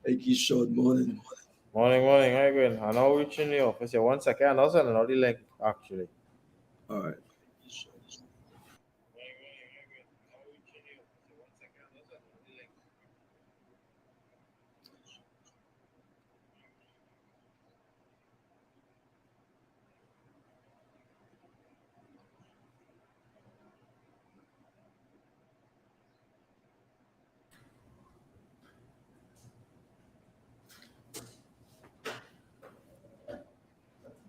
Hey, Keeshon, morning. Morning. How you going? I'm now reaching the office. Yeah, 1 second. I'm also sending out the link actually. All right.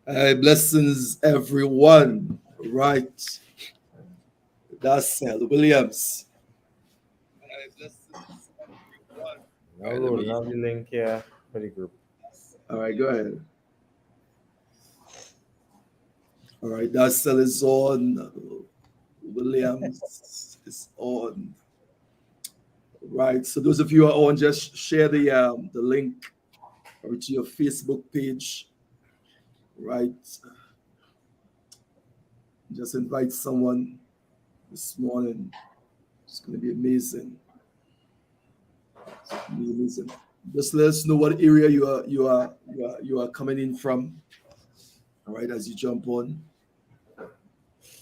Blessings, everyone. Right. That's Williams. Blessings, everyone. Now All right, let rolling me. out the link here for the group. All right, go ahead. All right, that's is on. Williams is on. Right. So those of you who are on, just share the link or to your Facebook page. Right. Just invite someone this morning. It's going to be amazing. It's going to be amazing. Just let us know what area you are coming in from. All right, as you jump on.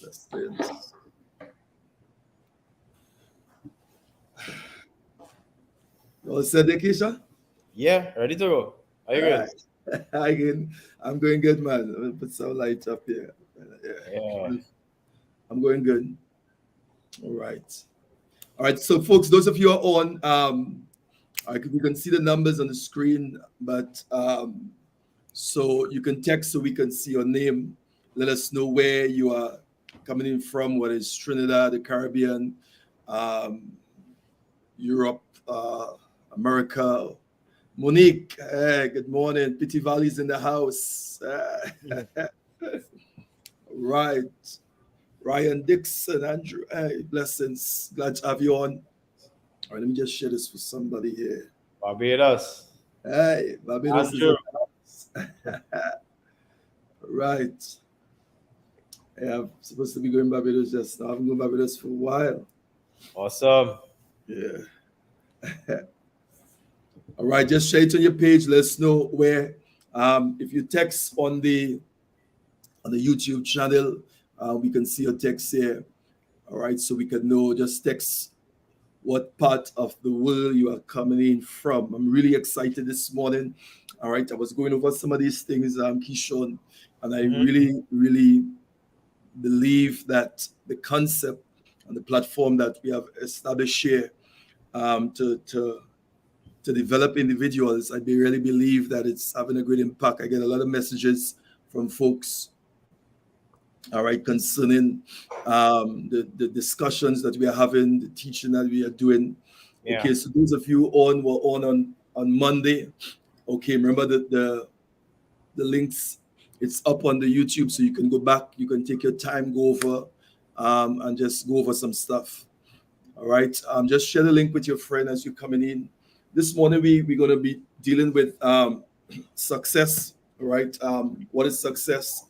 That's it. You all set there, Keisha? Yeah, ready to go. Are you All good? right. I'm going good, man. Let me put some light up here. Yeah. Yeah, I'm going good. All right. All right. So, folks, those of you who are on, you can see the numbers on the screen, but so you can text so we can see your name. Let us know where you are coming in from, whether it's Trinidad, the Caribbean, um, Europe, America. Monique, hey, good morning. Pity Valley's in the house. Right. Ryan Dixon, Andrew, hey, blessings. Glad to have you on. All right, let me just share this for somebody here. Barbados. Hey, Barbados is in Andrew. the house. Right. Yeah, I'm supposed to be going Barbados just now. I haven't gone Barbados for a while. Awesome. Yeah. All right, just share it on your page. Let us know where. If you text on the YouTube channel, we can see your text here. All right, so we can know. Just text what part of the world you are coming in from. I'm really excited this morning. All right, I was going over some of these things, Keeshon, and I Mm-hmm. really believe that the concept and the platform that we have established here to develop individuals, I really believe that it's having a great impact. I get a lot of messages from folks, all right, concerning the discussions that we are having, the teaching that we are doing. Yeah. Okay, so those of you were on Monday. Okay, remember the links. It's up on the YouTube, so you can go back. You can take your time, go over, and just go over some stuff. All right. Just share the link with your friend as you're coming in. This morning we're gonna be dealing with success. All right. What is success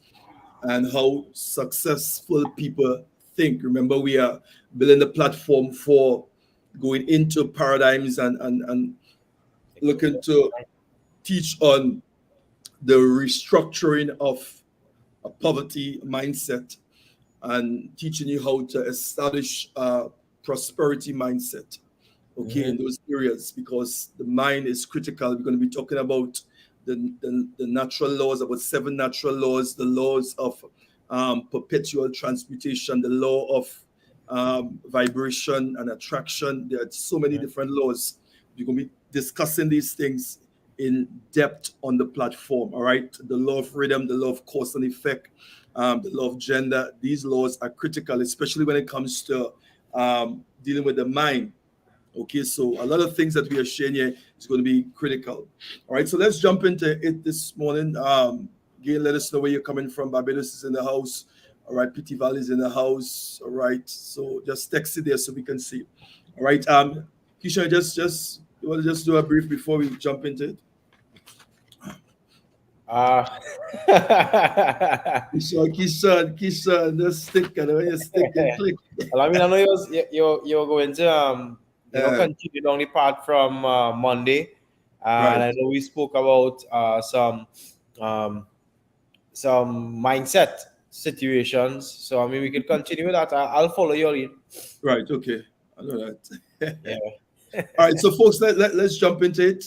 and how successful people think. Remember, we are building the platform for going into paradigms and looking to teach on the restructuring of a poverty mindset and teaching you how to establish a prosperity mindset, okay, Mm-hmm. in those areas, because the mind is critical. We're going to be talking about the natural laws, about 7 natural laws, the laws of perpetual transmutation, the law of vibration and attraction. There are so many different laws. We're going to be discussing these things in depth on the platform. All right, the law of rhythm, the law of cause and effect, the law of gender. These laws are critical, especially when it comes to dealing with the mind. Okay, so a lot of things that we are sharing here is going to be critical. All right, so let's jump into it this morning. Again, let us know where you're coming from. Barbados is in the house. All right, PT Valley is in the house. All right, so just text it there so we can see. All right, Keisha, just you want to just do a brief before we jump into it? Uh Keisha, just stick and when you stick and click. well, I mean, I know you're going to Uh, continue down the path from Monday, And Right. I know we spoke about um, some mindset situations. So I mean, we could continue with that. I'll follow your lead. Right. Okay. I know that. Yeah. All right. So, folks, let's jump into it.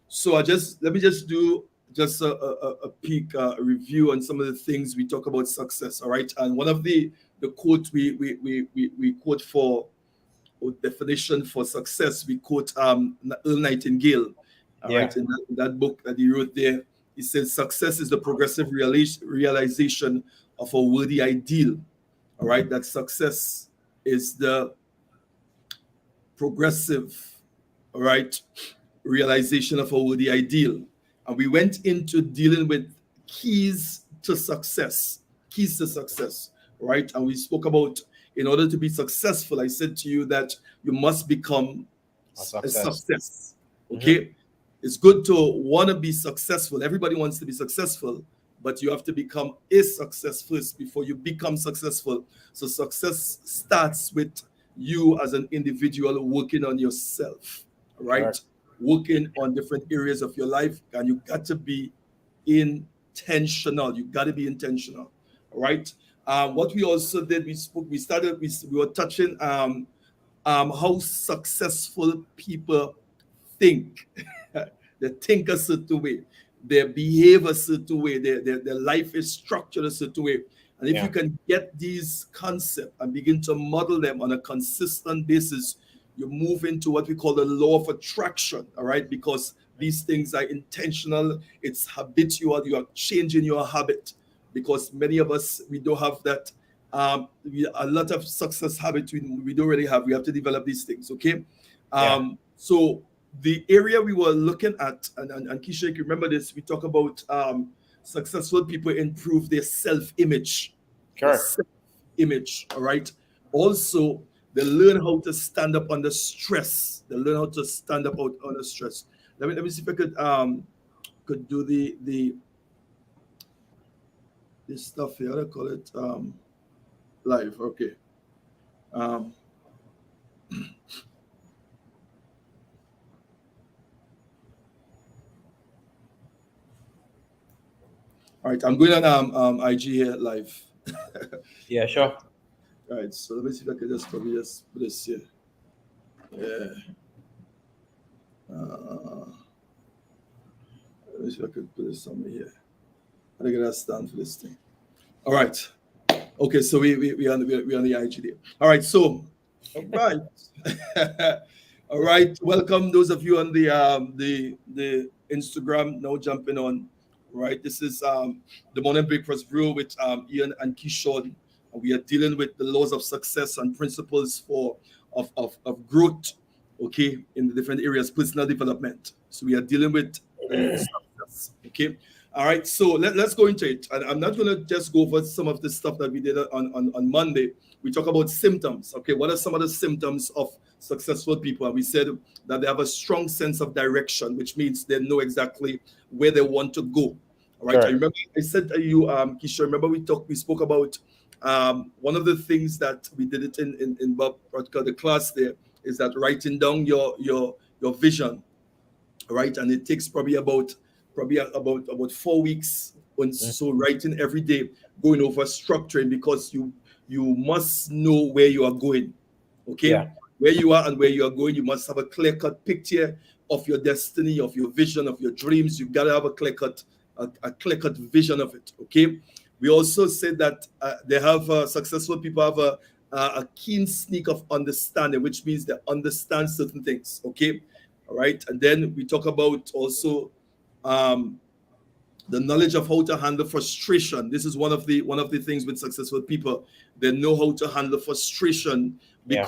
So, let me just do just a peek, review on some of the things we talk about success. All right. And one of the quote we quote for, or definition for success, we quote Earl Nightingale. All Yeah. right. In that book that he wrote there, he says success is the progressive realization of a worthy ideal. All right. That success is the progressive, all right, realization of our the ideal. And we went into dealing with keys to success, keys to success, right? And we spoke about, in order to be successful, I said to you that you must become A a success. success, Mm-hmm. okay? It's good to want to be successful. Everybody wants to be successful, but you have to become a success first before you become successful. So success starts with you as an individual working on yourself, right? Correct. Working on different areas of your life, and you got to be intentional. You got to be intentional, right? What we also did, we were touching how successful people think. They think a certain way, they behave a certain way, their life is structured a certain way. And if you Yeah. can get these concepts and begin to model them on a consistent basis, you move into what we call the law of attraction, all right? Because these things are intentional, it's habitual, you are changing your habit. Because many of us, we don't have that. A lot of success habits we don't really have. We have to develop these things, okay? Yeah. So the area we were looking at, and Keeshon, you remember this, we talk about successful people improve their Correct. self-image, all right? Also, they learn how to stand up under stress. They learn how to stand up under stress. Let me see if I could do the this stuff here. I call it live. Okay. Um, all right, I'm going on IG here live. Yeah. All right. Sure. All right, so let me see if I can just probably just put this here. Yeah. Uh, let me see if I can put this somewhere here. I think that's done for this thing. All right. Okay, so we on the IG there. All right, so all right. All right. Welcome those of you on the Instagram now jumping on. Right. This is the morning breakfast brew with Ian and Keeshon. We are dealing with the laws of success and principles for of growth, okay, in the different areas, personal development. So we are dealing with success. Okay. All right, so let's go into it. And I'm not going to just go over some of the stuff that we did on Monday. We talk about symptoms. Okay, what are some of the symptoms of successful people? And we said that they have a strong sense of direction, which means they know exactly where they want to go. All right, I Correct. remember I said to you, Keisha, remember we spoke about one of the things that we did it in Bob the class there is that writing down your vision, right? And it takes probably about 4 weeks. And Mm. so writing every day, going over structuring, because you must know where you are going, okay? Yeah. Where you are and where you are going, you must have a clear-cut picture of your destiny, of your vision, of your dreams. You've got to have a clear-cut vision of it, okay? We also said that they have successful people have a keen sneak of understanding, which means they understand certain things, okay? All right, and then we talk about also um, the knowledge of how to handle frustration. This is one of the things with successful people. They know how to handle frustration Yeah.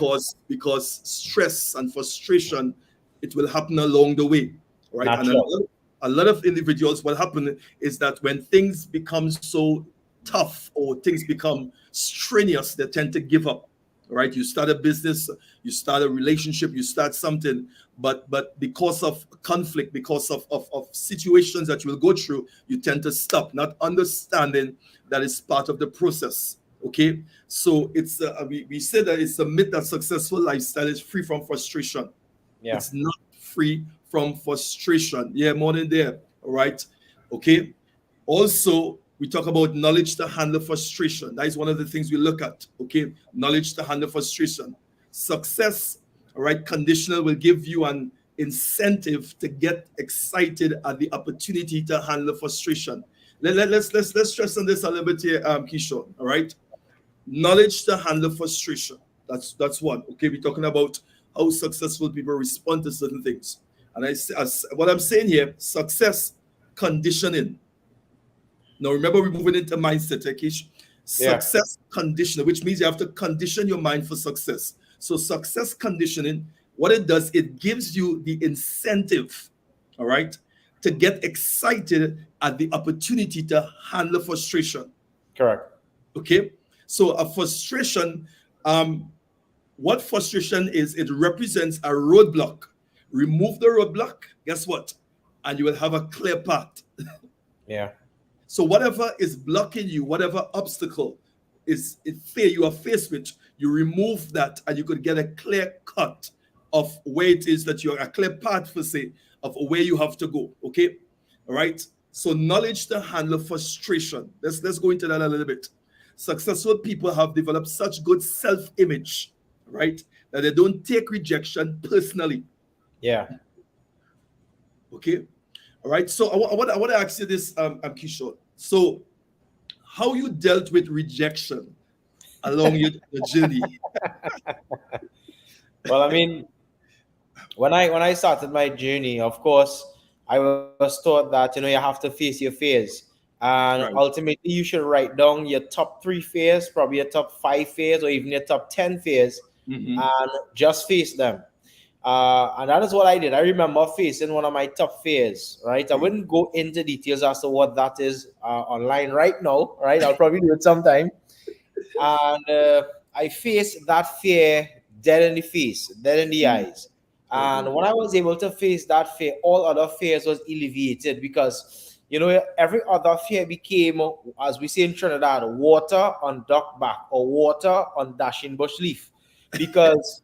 because stress and frustration, it will happen along the way, right? And Natural. a lot of individuals, what happen is that when things become so tough or things become strenuous, they tend to give up. Right? You start a business, you start a relationship, you start something, but because of conflict, because of situations that you will go through, you tend to stop, not understanding that it's part of the process. Okay, so we say that it's a myth that successful lifestyle is free from frustration. Yeah. It's not free from frustration. Yeah, more than there. All right. Okay. Also, we talk about knowledge to handle frustration. That is one of the things we look at. Okay. Knowledge to handle frustration. Success, all right, conditional will give you an incentive to get excited at the opportunity to handle frustration. Let's stress on this a little bit here, Keeshon. All right. Knowledge to handle frustration. That's one. Okay, we're talking about how successful people respond to certain things. And what I'm saying here, success conditioning. Now remember, we're moving into mindset, Kish. Yeah. Success conditioning, which means you have to condition your mind for success. So success conditioning, what it does, it gives you the incentive, all right, to get excited at the opportunity to handle frustration. Correct. Okay, so a frustration, what frustration is, it represents a roadblock. Remove the roadblock, guess what? And you will have a clear path. Yeah. So whatever is blocking you, whatever obstacle is fear you are faced with, you remove that and you could get a clear cut of where it is that you're, a clear path for say of where you have to go. Okay, all right. So knowledge to handle frustration. Let's go into that a little bit. Successful people have developed such good self-image, right, that they don't take rejection personally. Yeah. Okay, all right. So I want to ask you this, Keeshon. So, how you dealt with rejection along your journey? Well, I mean, when I started my journey, of course, I was taught that you have to face your fears, and Right. ultimately you should write down your top 3 fears, probably your top 5 fears, or even your top 10 fears, Mm-hmm. and just face them. And that is what I did. I remember facing one of my top fears. Right, I wouldn't go into details as to what that is online right now. Right, I'll probably do it sometime. And I faced that fear dead in the face, dead in the eyes. Okay. And when I was able to face that fear, all other fears was alleviated because every other fear became, as we say in Trinidad, water on duck back or water on dashing bush leaf. Because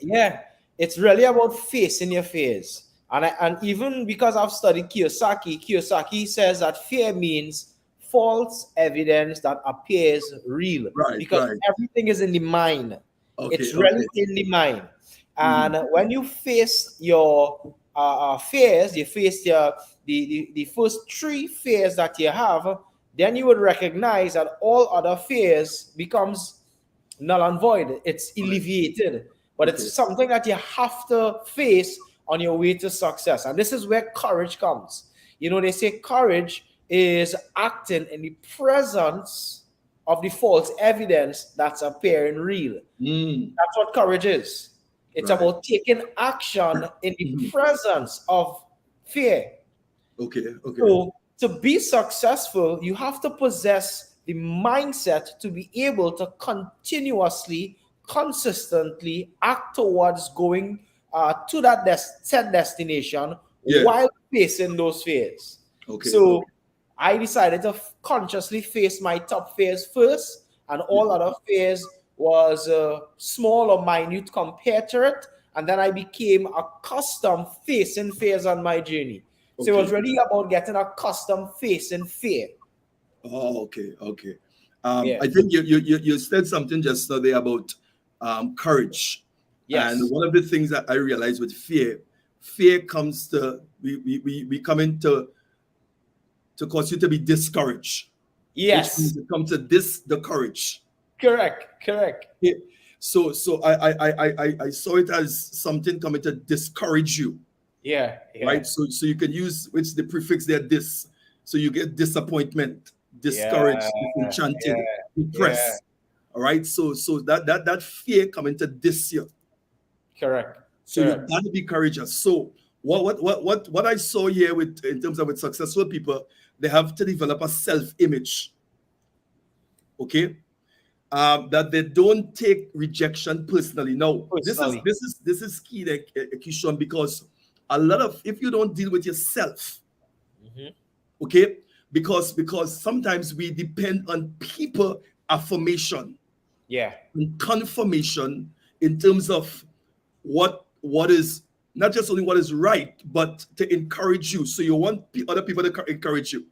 yeah, it's really about facing your fears. And even because I've studied Kiyosaki says that fear means false evidence that appears real Right. because Right. everything is in the mind. Okay. It's really Okay. in the mind. Mm-hmm. And when you face your fears, you face the first 3 fears that you have, then you would recognize that all other fears becomes null and void. It's Right. alleviated, but Okay. it's something that you have to face on your way to success. And this is where courage comes. They say courage is acting in the presence of the false evidence that's appearing real. Mm. That's what courage is. It's Right. about taking action in the Mhm. presence of fear. Okay. Okay. So, to be successful, you have to possess the mindset to be able to continuously, consistently act towards going to that set destination Yeah. while facing those fears. Okay. So, Okay. I decided to consciously face my top fears first, and Yeah. all other fears was small or minute compared to it. And then I became accustomed facing fears on my journey. So it was Okay. really about getting accustomed facing fear. Oh, okay. Okay. Yeah. I think you said something just now there about courage, and Yes. one of the things that I realized with fear comes to we come into to cause you to be discouraged, which means Yes. it comes to the courage. Correct. Correct. Yeah. So I saw it as something coming to discourage you, Yeah. Yeah. right? So you can use which the prefix there dis. So you get disappointment, Yeah. discouraged, Yeah. disenchanted, Yeah. depressed. All right. So that fear coming to dis you. Correct. So you Correct. gotta be courageous. So what I saw here with in terms of with successful people, they have to develop a self-image. Okay, that they don't take rejection personally. Now, Personally. this is key, Keeshon, because a lot of if you don't deal with yourself, Mhm. okay, because sometimes we depend on people affirmation Yeah. and confirmation in terms of what is not just only what is right, but to encourage you. So you want other people to encourage you.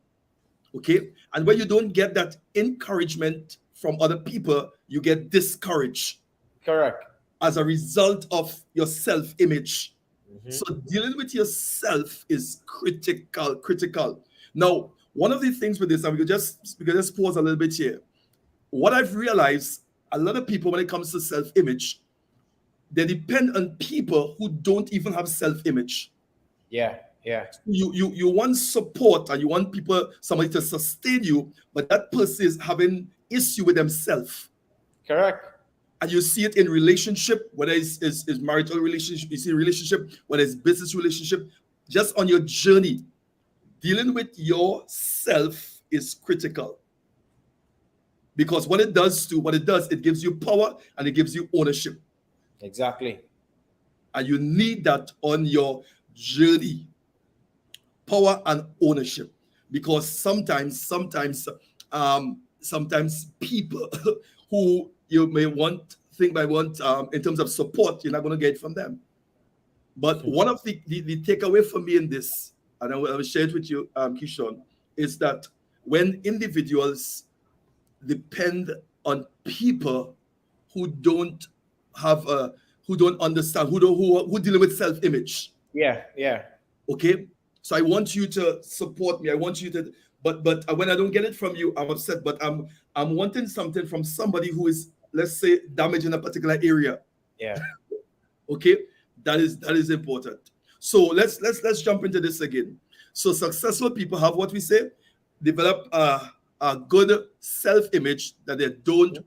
Okay? And when you don't get that encouragement from other people, you get discouraged. Correct. As a result of your self-image. Mm-hmm. So dealing with yourself is critical. Now, one of the things with this, and we could just pause a little bit here. What I've realized, a lot of people, when it comes to self-image, they depend on people who don't even have self-image. Yeah. You want support and you want somebody to sustain you, but that person is having issue with themselves. Correct. And you see it in relationship, whether it's marital relationship, you see relationship, whether it's business relationship, just on your journey, dealing with yourself is critical. Because what it does, it gives you power and it gives you ownership. Exactly. And you need that on your journey. Power and ownership. Because sometimes people who you may think in terms of support, you're not going to get from them. But one of the takeaway for me in this, and I will share it with you, Keeshon, is that when individuals depend on people who don't understand, who dealing with self-image. Yeah. Okay, so I want you to support me. I want you to, but when I don't get it from you, I'm upset. But I'm wanting something from somebody who is, let's say, damaged in a particular area. Yeah. Okay, that is important. So let's jump into this again. So successful people have what we say, develop a good self-image that they don't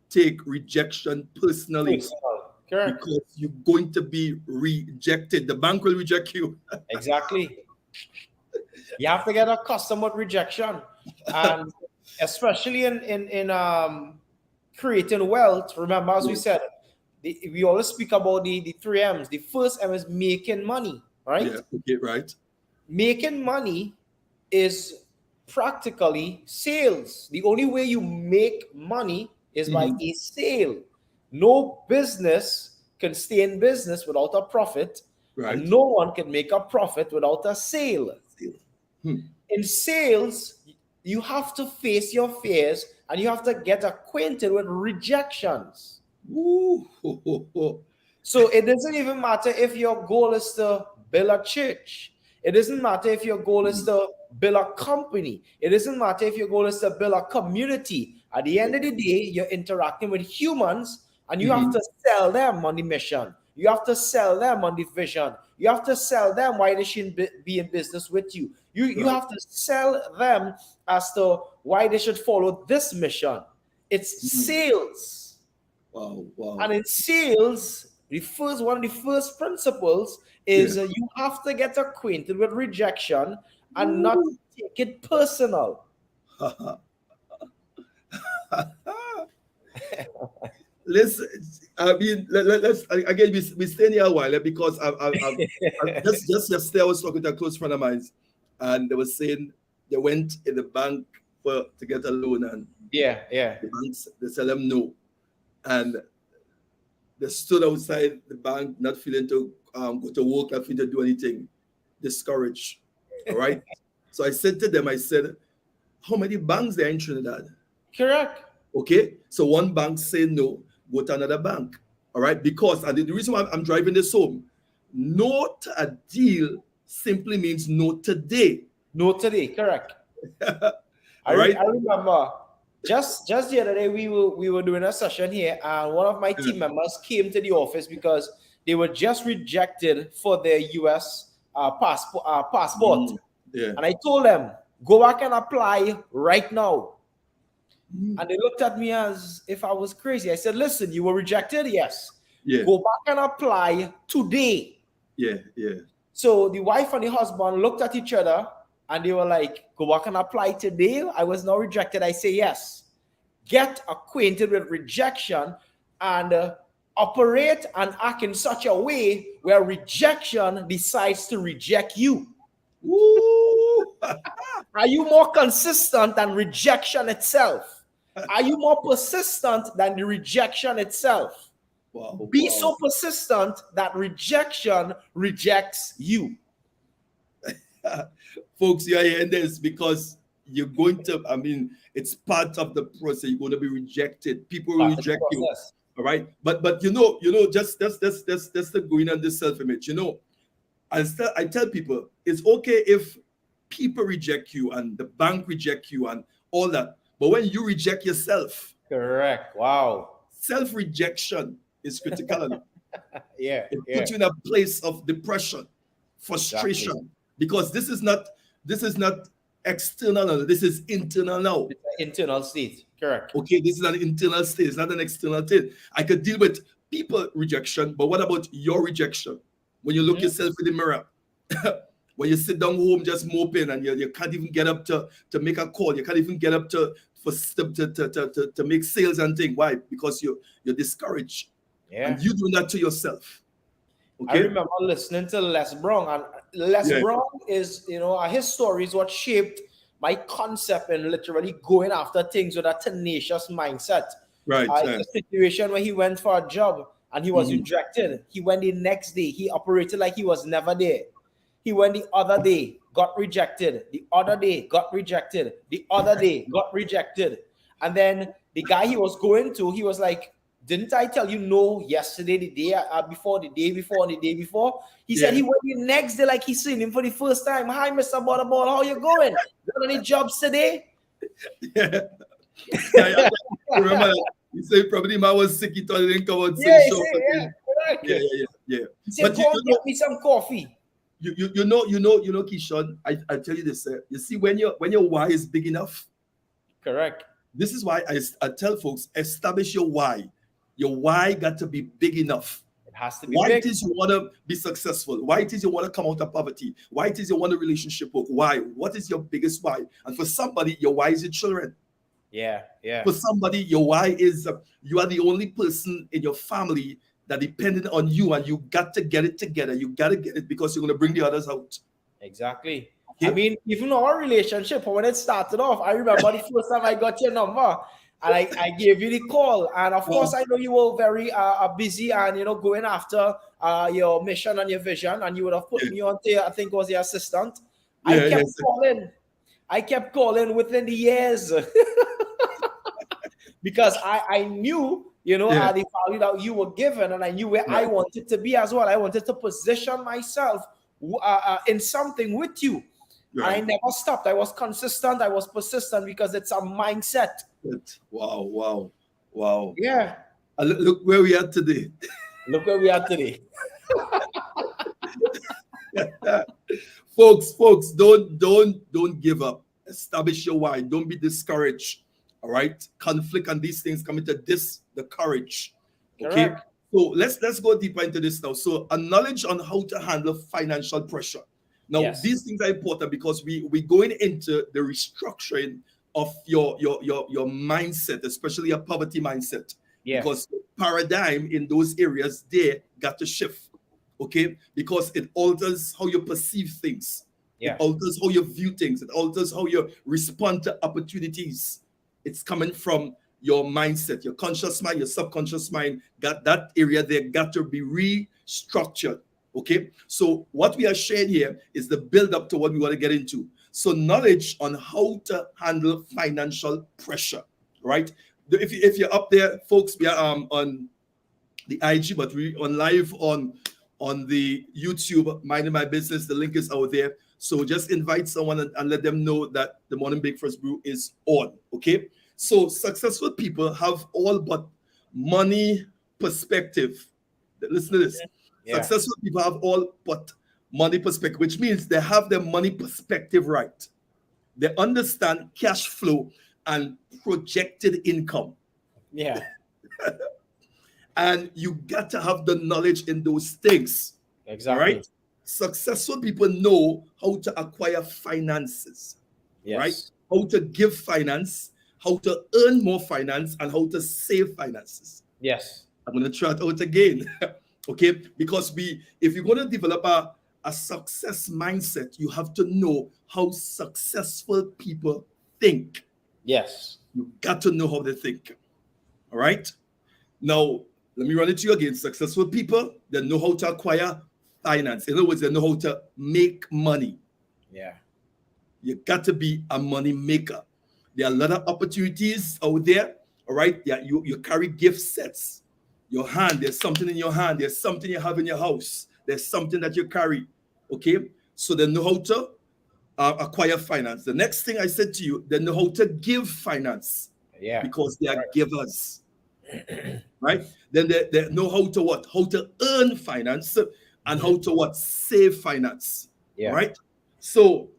take rejection personally. Correct. Because you're going to be rejected. The bank will reject you. Exactly. You have to get accustomed with rejection, and especially in creating wealth. Remember, as we said, we always speak about the 3 M's. The first M is making money, right? Yeah, okay, right. Making money is practically sales. The only way you make money is by a sale. No business can stay in business without a profit, right. And no one can make a profit without a sale. In sales, you have to face your fears and you have to get acquainted with rejections. So it doesn't even matter if your goal is to build a church. It doesn't matter if your goal is to build a company. It doesn't matter if your goal is to build a community. At the end of the day, you're interacting with humans and you have to sell them on the mission. You have to sell them on the vision. You have to sell them why they shouldn't be in business with you. You have to sell them as to why they should follow this mission. It's sales. Wow. And in sales, one of the first principles is you have to get acquainted with rejection and not take it personal. Listen, I mean, let's again, we stay here a while because just yesterday I was talking to a close friend of mine, and they were saying they went in the bank to get a loan, and the banks, they tell them no, and they stood outside the bank not feeling to go to work, not feeling to do anything, discouraged. All right. So I said to them, I said, how many banks there in Trinidad? Correct. Okay, so one bank say no, go to another bank. All right, because and the reason why I'm driving this home, no to a deal simply means no today. No today, correct. All right. I remember just the other day we were doing a session here, and one of my team members came to the office because they were just rejected for their US passport. And I told them, go back and apply right now. And they looked at me as if I was crazy. I said, listen, you were rejected? Yes. Go back and apply today. So the wife and the husband looked at each other and they were like, go back and apply today? I was now rejected. I say, yes. Get acquainted with rejection and operate and act in such a way where rejection decides to reject you. Are you more consistent than rejection itself? Are you more persistent than the rejection itself? Wow. Be Wow. so persistent that rejection rejects you. Folks, you're hearing this because you're going to, I mean, it's part of the process. You're going to be rejected. People will Part of the reject you. process. All right. But just that's the going on this self-image. I tell people it's okay if people reject you and the bank reject you and all that. But when you reject yourself, Correct. Wow. self-rejection is critical. Yeah. It Yeah. puts you in a place of depression, frustration, Exactly. because this is not external now. This is internal now. It's an internal state. Correct. Okay, this is an internal state. It's not an external thing. I could deal with people rejection, but what about your rejection? When you look Mhm. yourself in the mirror, when you sit down home just moping and you can't even get up to make a call, you can't even get up to make sales and things. Why? Because you're discouraged. Yeah. And you do that to yourself. I Okay? remember listening to Les Brown, and Les Yeah. Brown is, his story is what shaped my concept and literally going after things with a tenacious mindset. Right. It's a situation where he went for a job and he was rejected. He went the next day, he operated like he was never there. He went the other day, got rejected. The other day, got rejected. The other day, got rejected. And then the guy he was going to, he was like, didn't I tell you no yesterday, the day before, the day before, and the day before? He said Yeah. he went the next day like he's seen him for the first time. Hi, Mr. Butterball, how you going? Got any jobs today? Yeah. I remember that. You say probably man was sick, he thought he didn't come out Yeah, sing he show. said, yeah, correct. Yeah. He said, go and get me some coffee. Keeshon, I tell you this, you see, when your why is big enough, Correct. this is why I tell folks, establish your why. Your why got to be big enough. It has to be Why big. it is you want to be successful? Why it is you want to come out of poverty? Why it is you want a relationship book? Why? What is your biggest why? And for somebody, your why is your children. Yeah. For somebody, your why is you are the only person in your family that depended on you, and you got to get it together. You got to get it because you're going to bring the others out. Exactly. Okay? I mean, even our relationship, when it started off, I remember the first time I got your number and I gave you the call. And of course, I know you were very busy and, going after your mission and your vision. And you would have put me on there, I think it was your assistant. I kept calling within the years because I knew, the value that you were given, and I knew where I wanted to be as well. I wanted to position myself in something with you. Right. I never stopped. I was consistent. I was persistent because it's a mindset. Wow. Yeah. Look where we are today. Look where we are today. Folks, don't give up. Establish your why. Don't be discouraged. All right. Conflict and these things come into the courage. Okay. Correct. So let's go deeper into this now. So a knowledge on how to handle financial pressure. Now, these things are important because we're going into the restructuring of your mindset, especially a poverty mindset. Yeah. Because paradigm in those areas there got to shift. Okay, because it alters how you perceive things. Yeah. It alters how you view things. It alters how you respond to opportunities. It's coming from your mindset, your conscious mind, your subconscious mind. Got that area there got to be restructured. Okay, so what we are sharing here is the build up to what we want to get into. So knowledge on how to handle financial pressure, right? If you're up there, folks, we are on the IG, but we on live on the YouTube, Minding My Business. The link is out there. So just invite someone and let them know that the Morning Breakfast Brew is on. Okay. So successful people have all but money perspective. Listen to this. Yeah. Successful people have all but money perspective, which means they have their money perspective right. They understand cash flow and projected income. Yeah. And you got to have the knowledge in those things. Exactly. Right? Successful people know how to acquire finances. Yes. Right? How to give finance, how to earn more finance, and how to save finances. Yes. I'm going to try it out again. Okay? Because if you're going to develop a success mindset, you have to know how successful people think. Yes. You got to know how they think. All right? Now, Let me run it to you again. Successful people, they know how to acquire finance. In other words, they know how to make money. Yeah. You got to be a money maker. There are a lot of opportunities out there. All right. Yeah, you carry gift sets. Your hand, there's something in your hand, there's something you have in your house, there's something that you carry. Okay. So they know how to acquire finance. The next thing I said to you, they know how to give finance. Yeah. Because they are givers. Right? Then they know how to what? How to earn finance and how to what? Save finance. Yeah. All right. So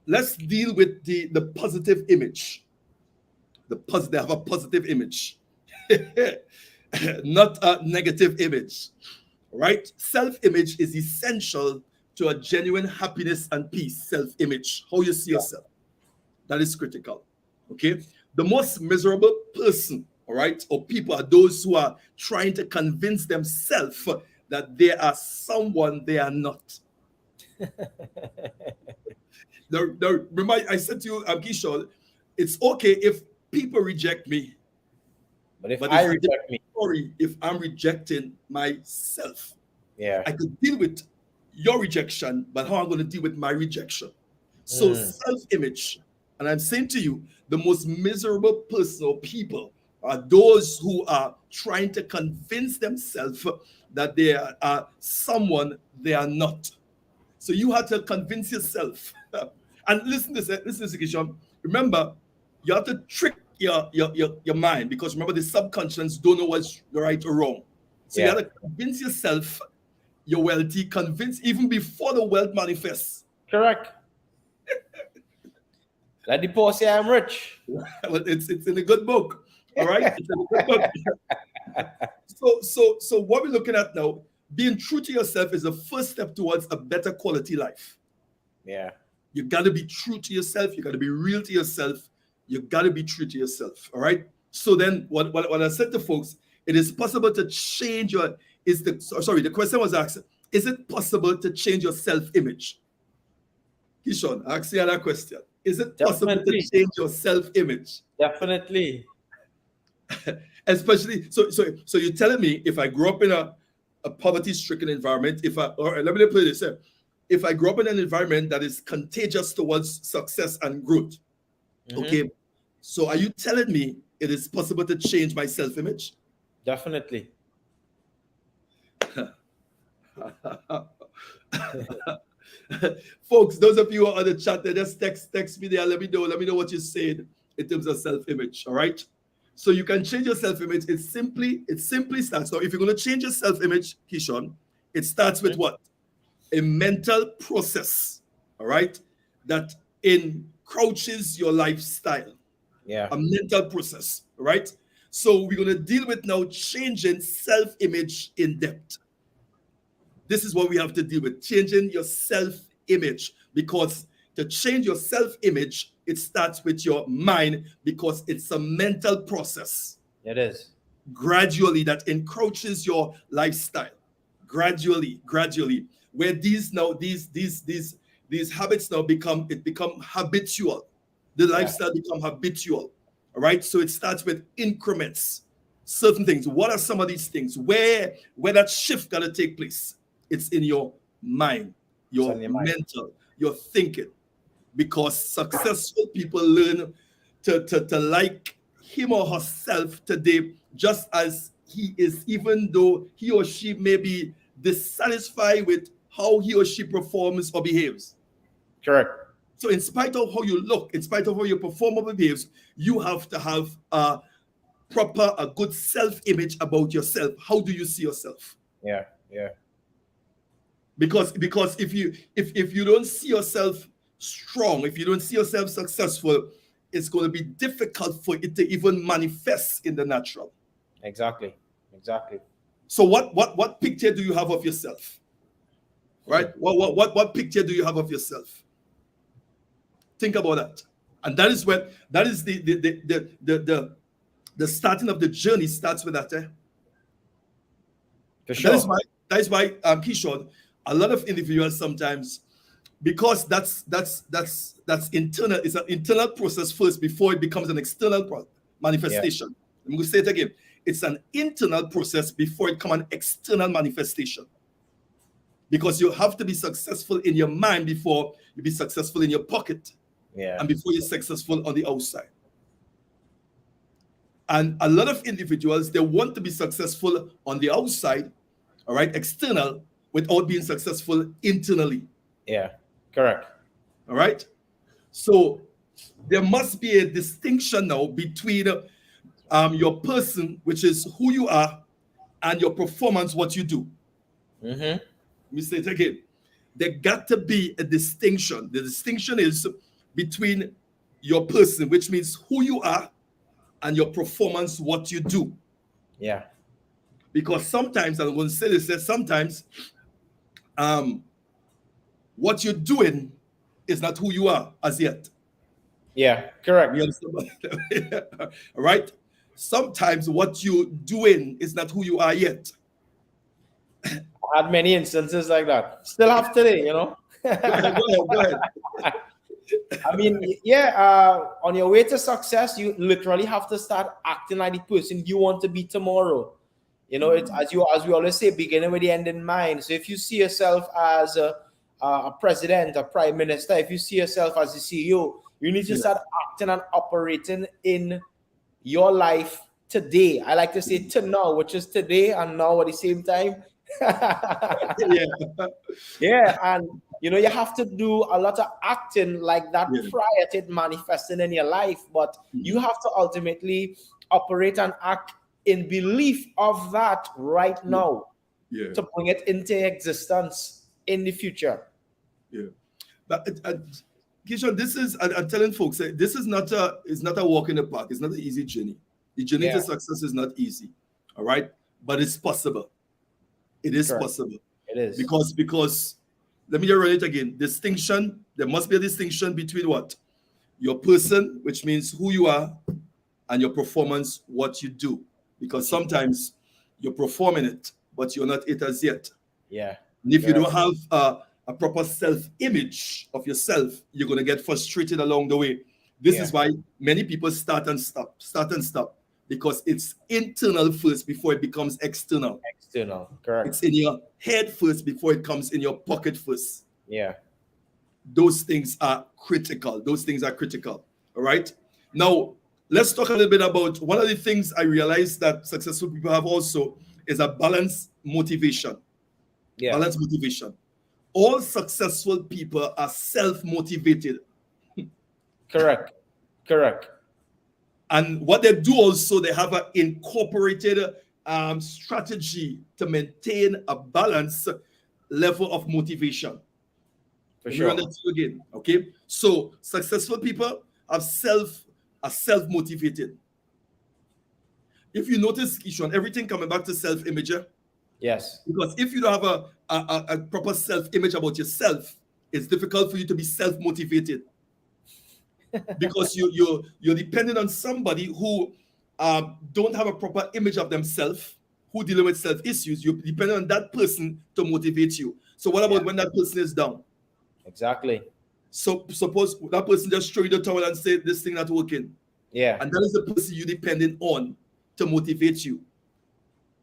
let's deal with the positive image. They have a positive image, not a negative image. Right? Self-image is essential to a genuine happiness and peace. Self-image, how you see yourself, that is critical. Okay. The most miserable person, all right, or people are those who are trying to convince themselves that they are someone they are not. Remember, I said to you, Keeshon, it's okay if people reject me. But if I reject me, sorry, if I'm rejecting myself. Yeah. I could deal with your rejection, but how I'm going to deal with my rejection. So self-image, and I'm saying to you, the most miserable person or people are those who are trying to convince themselves that they are someone they are not. So you have to convince yourself. And listen to this, Keeshon. Remember, you have to trick your mind, because remember, the subconscious don't know what's right or wrong. So you have to convince yourself you're wealthy, convince even before the wealth manifests. Correct. Let the poor say I'm rich. Well, it's in a good book. All right. It's in a good book. So what we're looking at now, being true to yourself is the first step towards a better quality life. Yeah. You got to be true to yourself. You got to be real to yourself. You got to be true to yourself. All right. So then what I said to folks, it is possible to change the question was asked, is it possible to change your self-image? Keeshon, I asked you that question. Is it possible to change your self-image? Definitely. Especially, so you're telling me if I grew up in a poverty-stricken environment, let me put it this way, if I grew up in an environment that is contagious towards success and growth, okay, so are you telling me it is possible to change my self-image? Definitely. Folks, those of you who are on the chat, they just text me there. Let me know what you said in terms of self-image. All right. So you can change your self-image. It simply starts. So if you're going to change your self-image, Keeshon, it starts with what? A mental process. All right, that encroaches your lifestyle. Yeah. A mental process. All right. So we're going to deal with now changing self-image in depth. This is what we have to deal with, changing your self-image, because to change your self-image, it starts with your mind, because it's a mental process. It is. Gradually, that encroaches your lifestyle. Gradually, where these habits now become habitual. The lifestyle become habitual. All right. So it starts with increments, certain things. What are some of these things? Where that shift gotta take place? It's in your mind, your mental, your thinking. Because successful people learn to like him or herself today, just as he is, even though he or she may be dissatisfied with how he or she performs or behaves. Correct. So in spite of how you look, in spite of how you perform or behaves, you have to have a good self-image about yourself. How do you see yourself? Yeah. Because if you don't see yourself strong, if you don't see yourself successful, it's going to be difficult for it to even manifest in the natural. Exactly. So what picture do you have of yourself? Right? What picture do you have of yourself? Think about that. And that is the starting of the journey starts with that. For sure. That is why Keeshon, a lot of individuals sometimes, because that's internal, it's an internal process first before it becomes an external manifestation. I'm going to say it again. it's an internal process before it come an external manifestation. Because you have to be successful in your mind before you be successful in your pocket. Yeah. And before you're successful on the outside. And a lot of individuals, they want to be successful on the outside, all right, external, without being successful internally. Yeah, correct. All right. So there must be a distinction now between your person, which is who you are, and your performance, what you do. Mm-hmm. Let me say it again. There got to be a distinction. The distinction is between your person, which means who you are, and your performance, what you do. Yeah. Because sometimes, I'm going to say this, sometimes what you're doing is not who you are as yet. Yeah, correct. You understand? All right? Sometimes what you're doing is not who you are yet. I had many instances like that. Still have today, you know. Go ahead. I mean, yeah, on your way to success, you literally have to start acting like the person you want to be tomorrow. You know, it's as we always say, beginning with the end in mind. So if you see yourself as a president, a prime minister, if you see yourself as a CEO, you need to start acting and operating in your life today. I like to say to now, which is today and now at the same time. Yeah, and you know, you have to do a lot of acting like that prior to it manifesting in your life, but you have to ultimately operate and act in belief of that right now to bring it into existence in the future. But Keeshon, this is, I'm telling folks, this is not a walk in the park. It's not an easy journey. The journey to success is not easy, all right? But it's possible. It is possible. It is. Because let me read it again. Distinction, there must be a distinction between what? Your person, which means who you are, and your performance, what you do. Because sometimes you're performing it, but you're not it as yet. Yeah. And if you don't have a proper self-image of yourself, you're going to get frustrated along the way. This is why many people start and stop, because it's internal first before it becomes external. External, correct. It's in your head first before it comes in your pocket first. Yeah. Those things are critical. All right. Now, let's talk a little bit about one of the things I realized that successful people have also is a balanced motivation. Yeah. Balanced motivation. All successful people are self-motivated. Correct. And what they do also, they have an incorporated strategy to maintain a balanced level of motivation. For sure. Again, okay? So successful people are self-motivated. If you notice, Keeshon, everything coming back to self-image. Yes. Because if you don't have a proper self-image about yourself, it's difficult for you to be self-motivated. Because you're dependent on somebody who don't have a proper image of themselves, who dealing with self-issues. You're dependent on that person to motivate you. So what about when that person is down? Exactly. So suppose that person just throw you the towel and say this thing not working. Yeah. And that is the person you're dependent on to motivate you.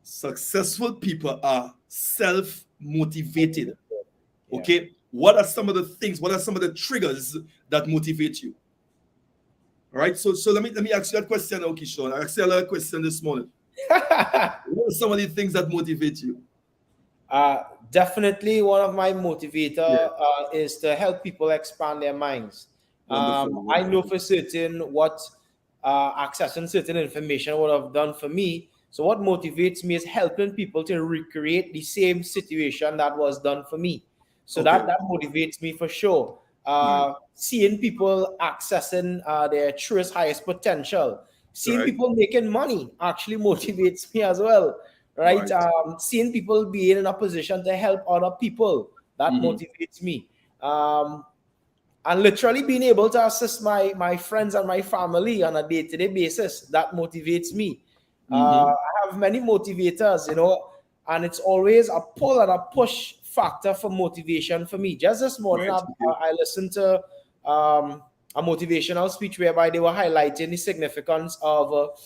Successful people are self-motivated. Okay? What are some of the things, what are some of the triggers that motivate you? All right, so let me ask you that question now, Keeshon. I asked you a lot of questions this morning. What are some of the things that motivate you? Definitely one of my motivator is to help people expand their minds. Wonderful. I know for certain what accessing certain information would have done for me. So what motivates me is helping people to recreate the same situation that was done for me. So that motivates me for sure. Seeing people accessing their truest, highest potential, seeing people making money actually motivates me as well, right? Seeing people being in a position to help other people, that motivates me. And literally being able to assist my friends and my family on a day-to-day basis, that motivates me. I have many motivators, you know, and it's always a pull and a push factor for motivation for me. Just this morning, I listened to a motivational speech whereby they were highlighting the significance of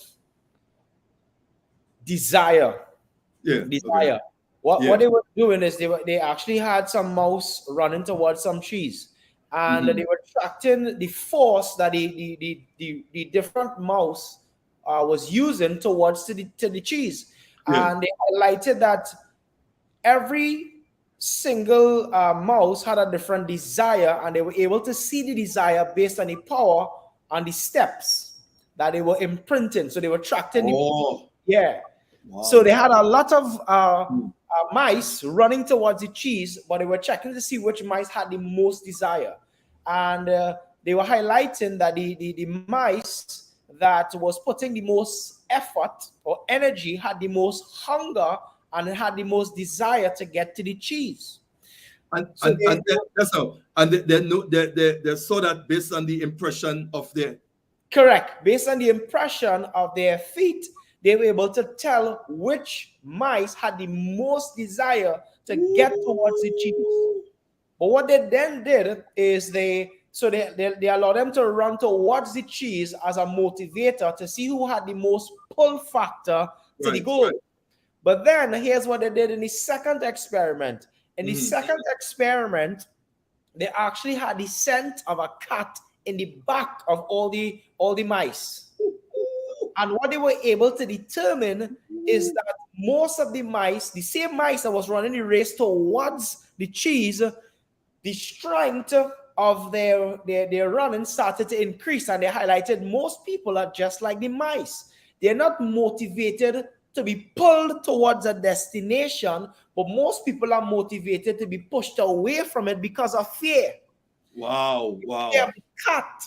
desire. Yeah. Desire. Okay. What Yeah. they were doing is they actually had some mouse running towards some trees, and Mm-hmm. they were tracking the force that the different mouse was using towards to the trees, Yeah. and they highlighted that every single mouse had a different desire, and they were able to see the desire based on the power and the steps that they were imprinting. So they were tracking the Oh. yeah. So Wow. they had a lot of Mm. mice running towards the cheese, but they were checking to see which mice had the most desire. And they were highlighting that the mice that was putting the most effort or energy had the most hunger and had the most desire to get to the cheese. So And that's how. And they know they saw that based on the impression of the. correct. Based on the impression of their feet, they were able to tell which mice had the most desire to get towards the cheese. But what they then did is they allowed them to run towards the cheese as a motivator to see who had the most pull factor to the Right. goal. Right. But then here's what they did in the second experiment. In the Mm-hmm. second experiment, they actually had the scent of a cat in the back of all the mice. And what they were able to determine is that most of the mice, the same mice that was running the race towards the cheese, the strength of their running started to increase. And they highlighted most people are just like the mice. They're not motivated to be pulled towards a destination, but most people are motivated to be pushed away from it because of fear. Wow. Fear Wow. of the cat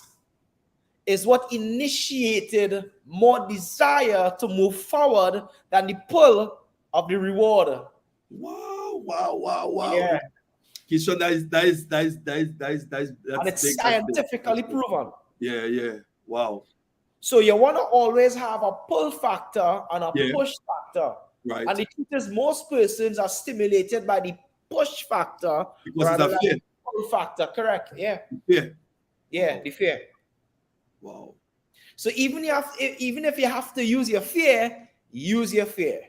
is what initiated more desire to move forward than the pull of the reward. Wow. Wow. Wow. Wow. Yeah. Keeshon, And that's it's big. That's big. That's scientifically big. proven. Yeah. Yeah. Wow. So you want to always have a pull factor and a Yeah. push factor. Right. And the truth is, most persons are stimulated by the push factor Because it's rather a than fear. the pull factor. Correct. Yeah. Fear. Yeah. Wow. The fear. Wow. So even if you have to use your fear, use your fear.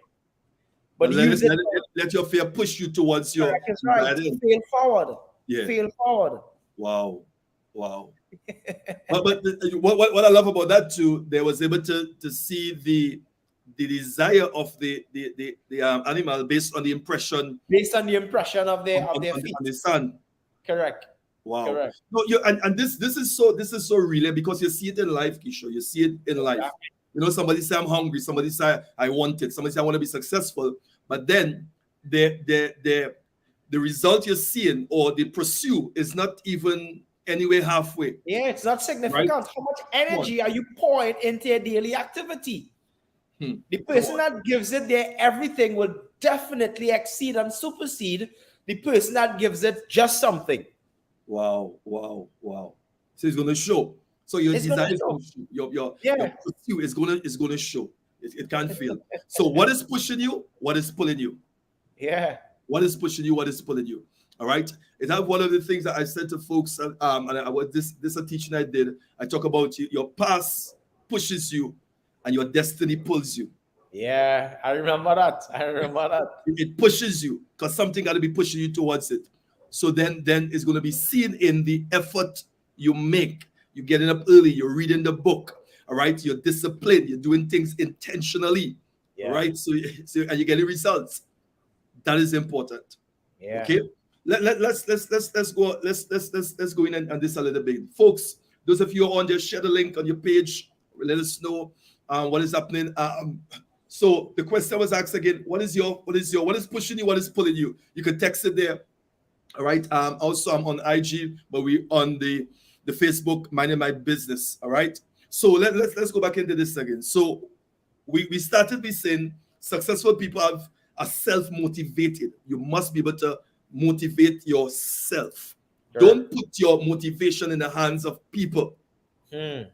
But But use it. let your fear push you towards your Correct. It's right. desired end. Fail forward. Yeah. Fail forward. Wow. Wow. What I love about that too, they was able to see the desire of the animal based on the impression Based on the impression of their feet. on the sun. Correct. Wow. Correct. No, and this is so really because you see it in life, Keeshon. You see it in life. You know, somebody say I'm hungry, somebody say I want it, somebody say I want to be successful, but then the result you're seeing or the pursue is not even anywhere halfway. Yeah, it's not significant. Right? How much energy are you pouring into your daily activity? The person that gives it their everything will definitely exceed and supersede the person that gives it just something. Wow. So it's gonna show. So your It's gonna desire is show. gonna show. Your Yeah. pursuit is gonna show. It can't fail. So what is pushing you? What is pulling you? Yeah. What is pushing you? What is pulling you? All right. It have one of the things that I said to folks, and I was this a teaching I did. I talk about your past pushes you, and your destiny pulls you. Yeah. I remember that. It pushes you because something got to be pushing you towards it. So then it's going to be seen in the effort you make. You're getting up early. You're reading the book. All right. You're disciplined. You're doing things intentionally. Yeah. All right. So and you're getting results. That is important. Yeah. Okay. Let's go in and this a little bit, folks. Those of you who are on there, share the link on your page. Let us know what is happening. So the question was asked again: what is pushing you? What is pulling you? You can text it there. All right. Also, I'm on IG, but we on the Facebook, minding my business. All right. So let's go back into this again. So we started by saying successful people are self-motivated. You must be able to motivate yourself. Sure. Don't put your motivation in the hands of people. Do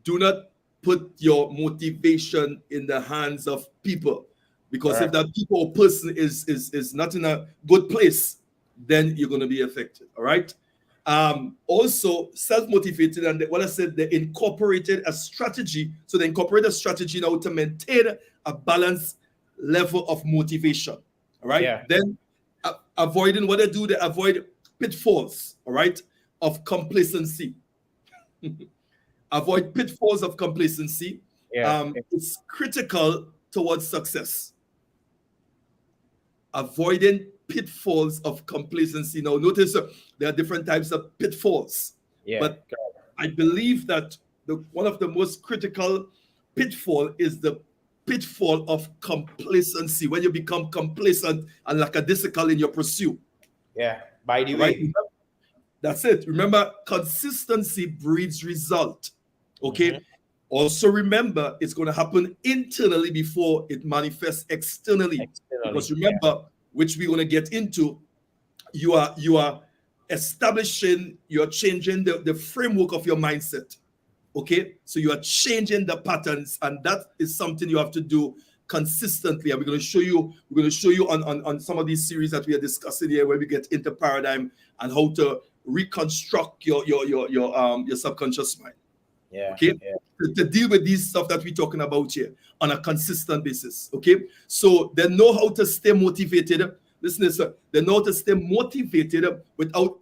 not put your motivation in the hands of people, because if that people or person is not in a good place, then you're going to be affected. All right. Also self-motivated, and what I said, they incorporated a strategy. So they incorporate a strategy now to maintain a balanced level of motivation. All right. Yeah. Then avoiding what they do, they avoid pitfalls, all right, of complacency. Avoid pitfalls of complacency. Yeah. It's critical towards success. Avoiding pitfalls of complacency. Now, notice there are different types of pitfalls, Yeah. but I believe that one of the most critical pitfall is the pitfall of complacency, when you become complacent and lackadaisical in your pursuit. Yeah. By the Right? way. That's it. Remember, consistency breeds result. Okay. Mhm. Also remember, it's going to happen internally before it manifests externally. Because remember, which we're going to get into, you are establishing, you're changing the framework of your mindset. Okay, so you are changing the patterns, and that is something you have to do consistently. And we're going to show you on some of these series that we are discussing here, where we get into paradigm and how to reconstruct your subconscious mind. Yeah. Okay. Yeah. To deal with these stuff that we're talking about here on a consistent basis. Okay. So they know how to stay motivated. Listen, sir, they know how to stay motivated without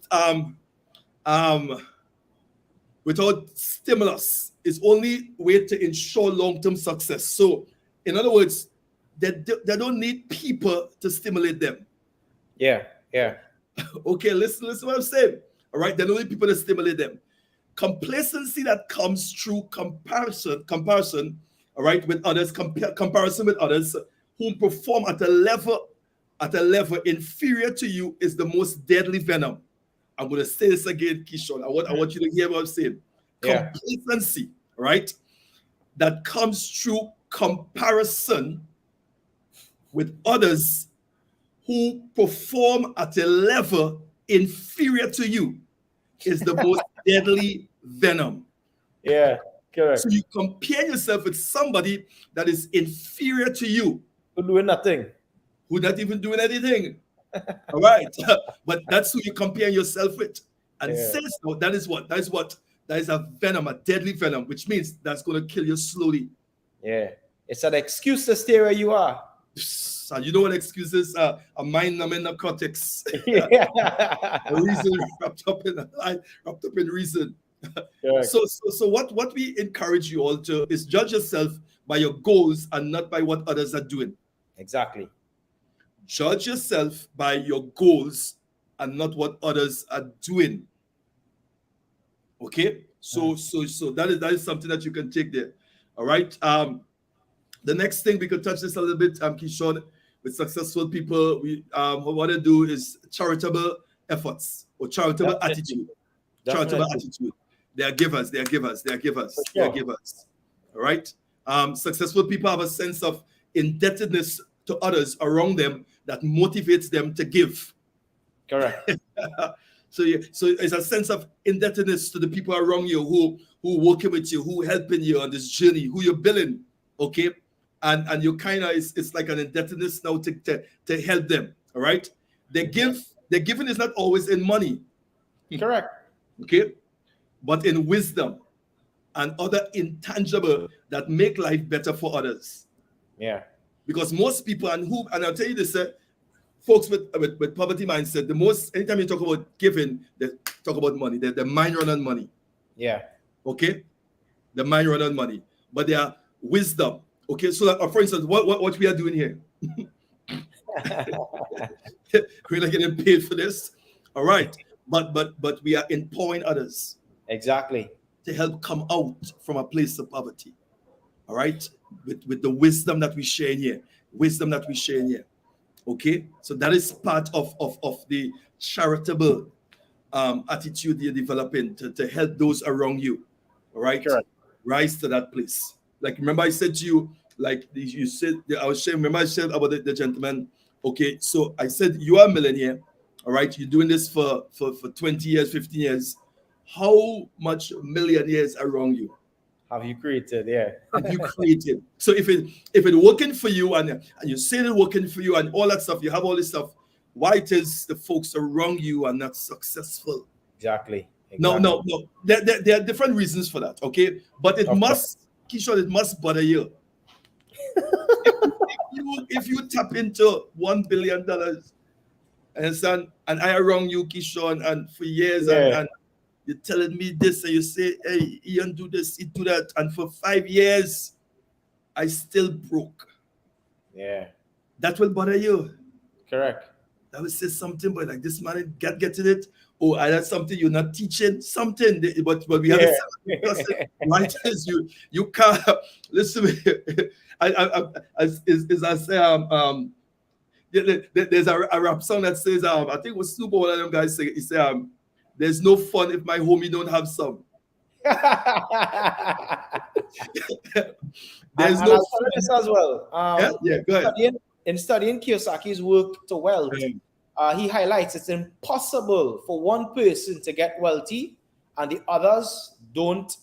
stimulus. It's only way to ensure long-term success. So in other words, they don't need people to stimulate them. Yeah. Yeah. Okay, listen what I'm saying. All right, they don't need people to stimulate them. Complacency that comes through comparison, all right, with others, comparison with others who perform at a level inferior to you is the most deadly venom. I'm going to say this again, Keeshon. I want you to hear what I'm saying. Yeah. Complacency, right, that comes through comparison with others who perform at a level inferior to you is the most deadly venom. Yeah. Correct. So you compare yourself with somebody that is inferior to you, Who doing nothing, who not even doing anything. All right, but that's who you compare yourself with, and says no. That is a venom, a deadly venom, which means that's going to kill you slowly. Yeah, it's an excuse to stay where you are. And you know what excuses? A mind-numbing narcotics. Yeah. A reason wrapped up in reason. So what we encourage you all to is judge yourself by your goals and not by what others are doing. Exactly. Judge yourself by your goals and not what others are doing. Okay, so that is something that you can take there. All right. The next thing we could touch this a little bit, Keeshon, with successful people, we what they do is charitable efforts or charitable attitude. Charitable attitude. They are givers. They are givers. They are givers. They are givers. All right. Successful people have a sense of indebtedness to others around them that motivates them to give. Correct. So it's a sense of indebtedness to the people around you who working with you, who helping you on this journey, who you're billing. Okay. And you kind of it's like an indebtedness now to help them. All right. Their giving is not always in money. Correct. Okay. But in wisdom and other intangible that make life better for others. Yeah. Because most people and I'll tell you this, folks with poverty mindset, anytime you talk about giving, they talk about money. Their mind run on money. Yeah. Okay. The mind run on money. But they are wisdom. Okay. So for instance, what we are doing here. We're not getting paid for this. All right. But we are empowering others. Exactly. To help come out from a place of poverty. All right. With the wisdom that we share here. Okay. So that is part of the charitable attitude you're developing to help those around you. All right. Correct. Rise to that place. Like, remember I said to you, like you said, I said about the gentleman. Okay. So I said, you are a millionaire. All right. You're doing this for 20 years, 15 years. How much millionaires around you have you created? Yeah. Have you created? So if it working for you and you say it working for you and all that stuff, you have all this stuff, why it is the folks around you are not successful? Exactly. No, Exactly. no, no. There are different reasons for that, okay? But it Of course. must, Keeshon, it must bother you. If you tap into $1 billion, understand, and I wrong you, Keeshon, and for years, and Yeah. and you're telling me this, and you say, hey, Ian, do this, he do that, and for 5 years, I still broke. Yeah. That will bother you. Correct. That will say something, but like this man getting it, or that's something you're not teaching, something. But we have a Yeah. discussion. Right? Is you can't listen to me. As I say, there's a rap song that says, I think it was Super, one of them guys say, he said, there's no fun if my homie don't have some. There's And no I'll tell you this fun. as well. Yeah, yeah, go ahead. In studying Kiyosaki's work to wealth, he highlights it's impossible for one person to get wealthy and the others don't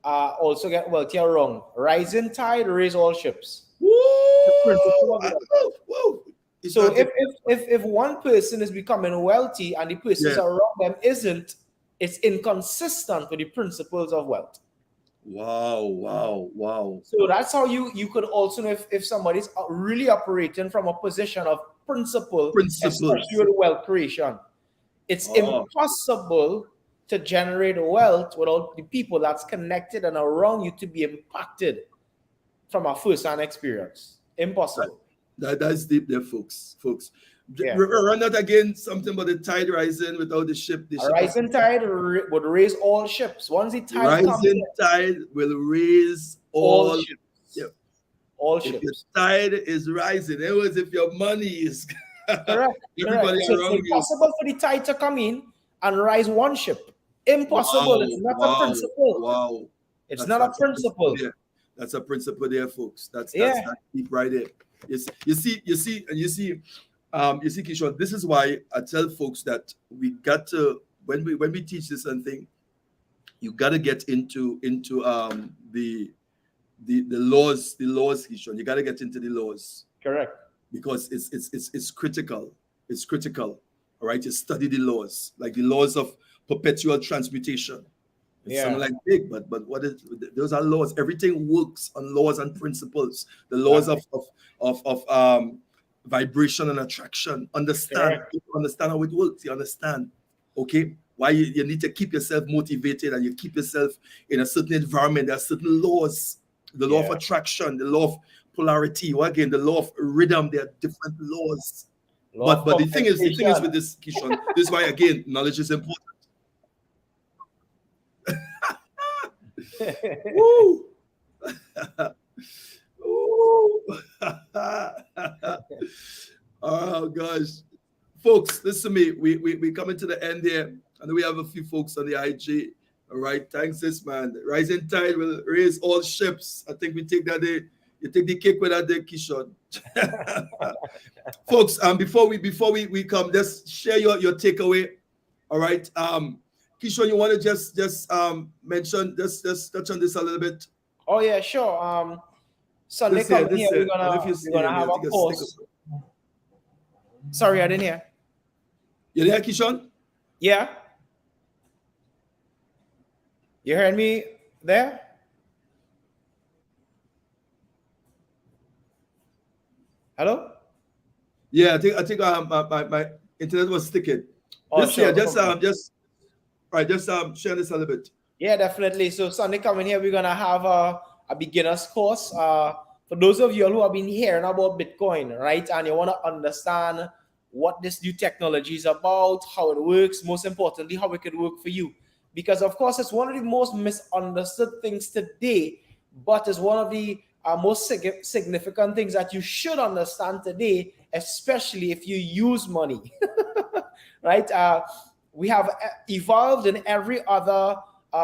also get wealthy or wrong. Rising tide raise all ships. Woo! The principle of wealth. Woo! So if one person is becoming wealthy and the persons Yeah. around them isn't, it's inconsistent with the principles of wealth. Wow. So that's how you could also know if somebody's really operating from a position of principle, Principles. especially with wealth creation. It's Oh. impossible to generate wealth without the people that's connected and around you to be impacted from a first-hand experience. Impossible. That's deep there, folks. Yeah. Run that again. Something about the tide rising without the ship. A rising tide would raise all ships. Once the tide comes Rising in, tide will raise all all. ships. Yep. All If your ships. tide is rising, in other words, if your money is Correct. everybody So around it's impossible for the tide to come in and rise one ship. Impossible. It's not a principle. Wow. It's not a principle. That's a principle there, folks. That's Yeah. deep right there. You see, Keeshon, this is why I tell folks that we got to, when we teach this and thing, you got to get into the laws, Keeshon. You got to get into the laws. Correct. Because it's critical. It's critical. All right, you study the laws, like the laws of perpetual transmutation. It's something like big, but what is, those are laws. Everything works on laws and principles. The laws of vibration and attraction. Understand how it works. You understand, okay? Why you need to keep yourself motivated and you keep yourself in a certain environment. There are certain laws. The law of attraction, the law of polarity. Well, again, the law of rhythm. There are different laws. But the thing is with this, Keeshon, this is why again knowledge is important. Woo! Oh gosh, folks, listen to me. We coming to the end here, and we have a few folks on the IG. All right, thanks, this man. The rising tide will raise all ships. I think we take that day. You take the cake with that day, Keeshon. Folks, before we come, just share your takeaway. All right. Keeshon, you want to just mention, just touch on this a little bit? Oh yeah, sure. Sunday coming here, we're gonna have a course. Sorry, I didn't hear. You there, Keeshon? Yeah. You heard me there? Hello? Yeah, I think my internet was sticking. Oh, this sure, year, just share this a little bit. Yeah, definitely. So Sunday coming here, we're gonna have a beginner's course. For those of you who have been hearing about Bitcoin, right, and you want to understand what this new technology is about, how it works, most importantly, how it could work for you. Because of course, it's one of the most misunderstood things today, but it's one of the most significant things that you should understand today, especially if you use money, right? We have evolved in every other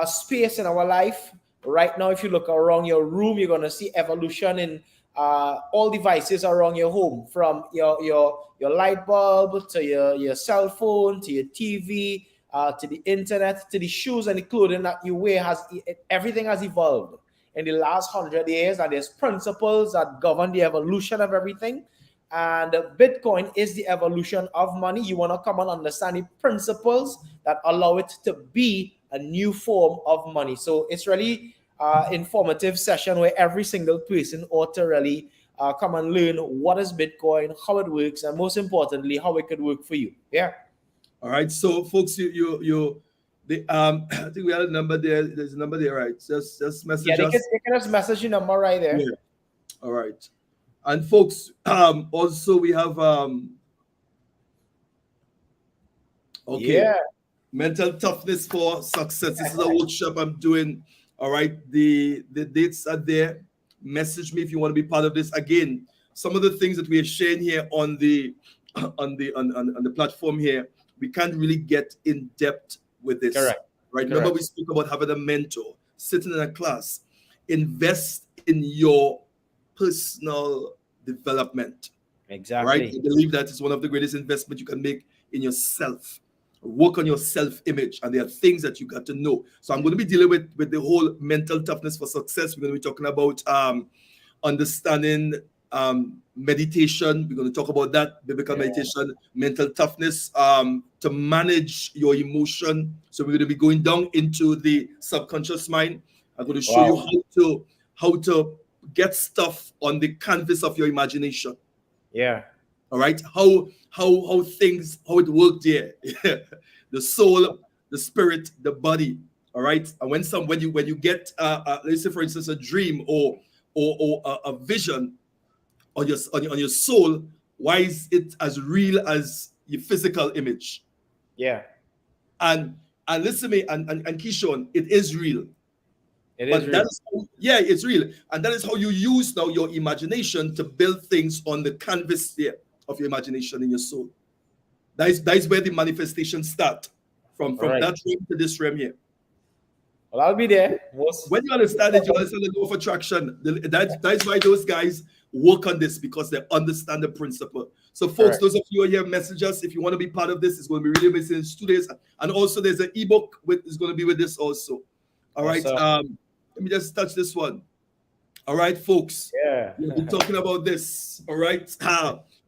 space in our life. Right now, if you look around your room, you're going to see evolution in all devices around your home, from your light bulb to your cell phone to your TV, to the internet, to the shoes and the clothing that you wear. Everything has evolved in the last 100 years, and there's principles that govern the evolution of everything. And Bitcoin is the evolution of money. You want to come and understand the principles that allow it to be a new form of money. So it's really informative session where every single person ought to really come and learn what is Bitcoin, how it works, and most importantly, how it could work for you. Yeah. All right. So folks, I think we had a number there. There's a number there, right? Just message Yeah, us. they can just message your number right there. Yeah. All right. And folks, also we have okay. Yeah. Mental toughness for success. This is a workshop I'm doing. All right. The dates are there. Message me if you want to be part of this. Again, some of the things that we are sharing here on the platform here, we can't really get in depth with this. Correct. Right. Correct. Remember, we spoke about having a mentor, sitting in a class, invest in your personal development. Exactly. Right. I believe that is one of the greatest investments you can make in yourself. Work on your self-image, and there are things that you got to know. So I'm going to be dealing with the whole mental toughness for success. We're going to be talking about understanding meditation. We're going to talk about that, biblical meditation, mental toughness, to manage your emotion. So we're going to be going down into the subconscious mind. I'm going to show you how to get stuff on the canvas of your imagination. Yeah. All right, how it worked there. The soul, the spirit, the body. All right, and when you get let's say for instance a dream or a vision on your soul, why is it as real as your physical image? Yeah. And listen to me, and Keeshon, it is real. It is real. It's real, and that is how you use now your imagination to build things on the canvas there of your imagination in your soul. That is where the manifestation start from that realm to this realm here. Well, I'll be there. When you understand it, you understand the law of attraction. That's why those guys work on this, because they understand the principle. So folks, those of you who are here, message us if you want to be part of this. It's going to be really amazing. It's 2 days, and also there's an ebook is going to be with this also. All right. Let me just touch this one. All right, folks. Yeah. We'll be talking about this. All right.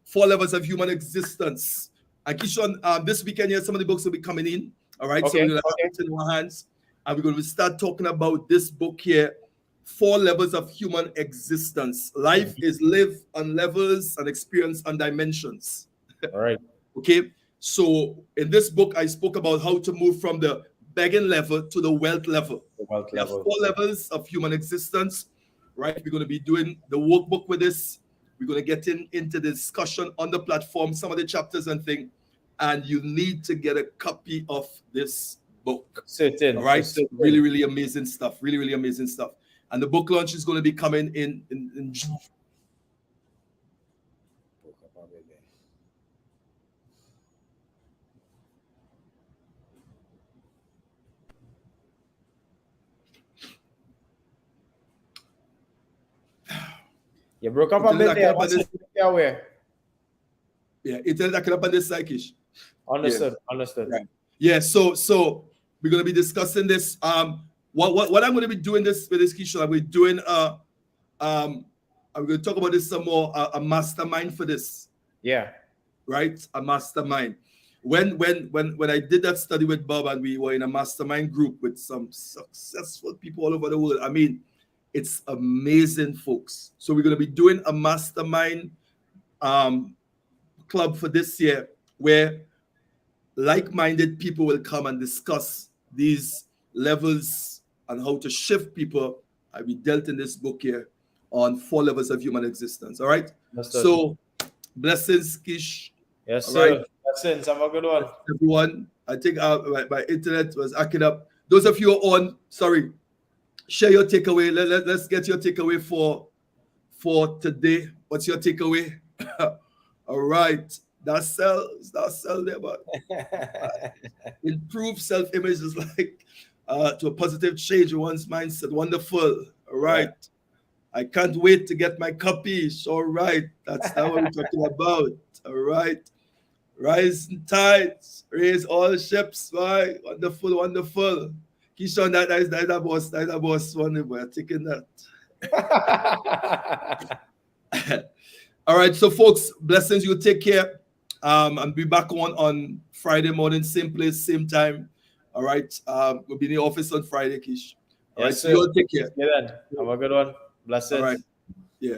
4 levels of human existence. And Keeshon, this weekend here, some of the books will be coming in. All right. So we're going to have it in our hands. And we're going to start talking about this book here, 4 levels of human existence. Life is lived on levels and experience on dimensions. All right. Okay. So in this book, I spoke about how to move from the begging level to the wealth level. There are 4 levels of human existence. Right. We're going to be doing the workbook with this. We're going to get into the discussion on the platform, some of the chapters and things, and you need to get a copy of this book. Certain. All right. Really, really amazing stuff. Really, really amazing stuff. And the book launch is going to be coming in June. You broke up a bit there. Yeah, internet can up on this side, Kish. Understood. Right. Yeah, so we're gonna be discussing this. What I'm gonna be doing this with this, Keeshon, I'm doing I'm gonna talk about this some more, a mastermind for this. Yeah. Right? A mastermind. When I did that study with Bob and we were in a mastermind group with some successful people all over the world, I mean, it's amazing, folks. So we're going to be doing a mastermind club for this year where like-minded people will come and discuss these levels and how to shift people. We dealt in this book here on 4 levels of human existence. All right. So blessings, Kish. Yes, sir. Right. Blessings. Have a good one. Everyone, I think my internet was acting up. Those of you on, sorry, share your takeaway. Let's get your takeaway for today. What's your takeaway? All right. That sell there, but improve self-image is like to a positive change in one's mindset. Wonderful. All right. I can't wait to get my copies. All right. That's not what we're talking about. All right. Rise and tides, raise all ships. Right. Wonderful, wonderful. Keeshon, that is a boss one. We're taking that. All right, so folks, blessings. You take care. And be back on Friday morning, same place, same time. All right. We'll be in the office on Friday, Kish. All right. Yes, So you sir. all take care. Yeah, then. Have a good one. All right. Blessings. Yeah.